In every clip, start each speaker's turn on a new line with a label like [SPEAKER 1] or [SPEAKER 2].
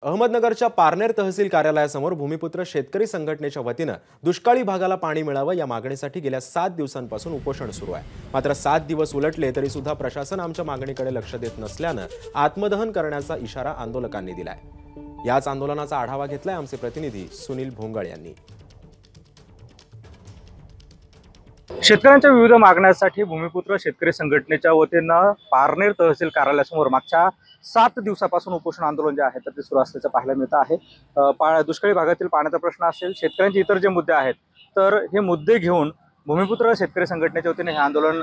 [SPEAKER 1] अहमदनगरच्या पारनेर तहसील कार्यालयासमोर भूमिपुत्र शेतकरी संघटनेच्या वतीनं दुष्काळी भागाला पाणी मिळावं या मागणीसाठी गेल्या 7 दिवसांपासून उपोषण सुरू आहे। मात्र 7 दिवस उलटले तरी सुद्धा प्रशासन आमच्या मागणीकडे लक्ष देत नसल्यानं आत्मदहन करण्याचा इशारा आंदोलकांनी दिलाय। याच आंदोलनाचा आढावा घेतलाय आमचे प्रतिनिधी सुनील भोंगळ यांनी।
[SPEAKER 2] शेतकऱ्यांच्या विविध मागण्यांसाठी भूमिपुत्र शेतकरी संघटनेच्या वतीनं पारनेर तहसील कार्यालयासमोर मागच्या 7 दिवसापासून उपोषण आंदोलन जे आहे ते सुरू असल्याचं पाहायला मिळतं आहे। दुष्काळी भागातील पाण्याचा प्रश्न असेल, शेतकऱ्यांचे इतर जे मुद्दे आहेत, तर हे मुद्दे घेऊन भूमिपुत्र शेतकरी संघटनेच्या वतीने हे आंदोलन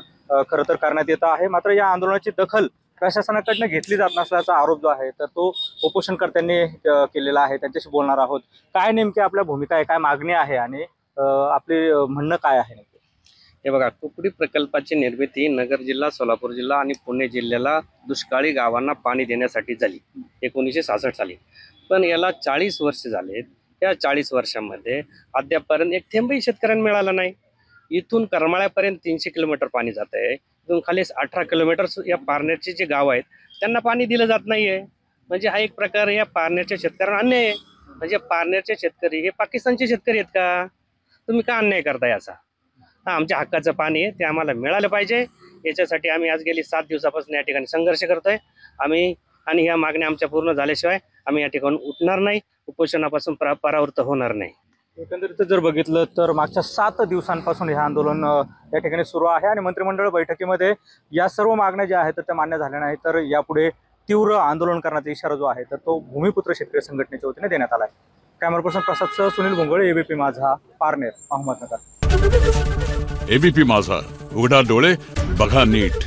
[SPEAKER 2] खरं तर करण्यात येत आहे। मात्र या आंदोलनाची दखल प्रशासनाकडनं घेतली जात नसल्याचा आरोप जो आहे तर तो उपोषणकर्त्यांनी केलेला आहे। त्यांच्याशी बोलणार आहोत। काय नेमकी आपल्या भूमिका आहे, काय मागणी आहे आणि आपले म्हणणं काय आहे?
[SPEAKER 3] हे बघा, कुकडी प्रकल्पाची निर्मिती नगर जिल्हा, सोलापूर जिल्हा आणि पुणे जिल्ह्याला दुष्काळी गावांना पाणी देण्यासाठी झाली 1966 साली। पण याला 40 वर्ष झालेत। या 40 वर्षांमध्ये अद्यापपर्यंत एक थेंबही शेतकऱ्यांना मिळाला नाही। इथून करमाळ्यापर्यंत 300 किलोमीटर पाणी जात आहे। इथून खाली 18 किलोमीटर या पारनेरचे जे गाव आहेत त्यांना पाणी दिलं जात नाहीये। म्हणजे हा एक प्रकार या पारनेरच्या शेतकऱ्यांना अन्याय आहे। म्हणजे पारनेरचे शेतकरी हे पाकिस्तानचे शेतकरी आहेत का? तुम्ही का अन्याय करताय असा? आमच्या हक्काचं पाणी आहे, ते आम्हाला मिळालं पाहिजे। याच्यासाठी आम्ही आज गेली 7 दिवसापासून या ठिकाणी संघर्ष करतोय आणि या मागण्या आमच्या पूर्ण झाल्याशिवाय आम्ही या ठिकाणी उठणार नाही, उपोषणापासून परावृत्त होणार नाही।
[SPEAKER 2] एकंदरीत जर बघितलं तर मागच्या 7 दिवसांपासून हे आंदोलन या ठिकाणी सुरू आहे आणि मंत्रिमंडळ बैठकीमध्ये या सर्व मागण्या ज्या आहेत त्या मान्य झाल्या नाही, तर यापुढे तीव्र आंदोलन करण्याचा इशारा जो आहे तर तो भूमिपुत्र शेतकरी संघटनेच्या वतीने देण्यात आला आहे। कॅमेरा पर्सन प्रसादसह सुनील भोंगळे, एबीपी माझा, पारनेर, अहमदनगर।
[SPEAKER 4] एबीपी माझा, उघडा डोळे बघा नीट।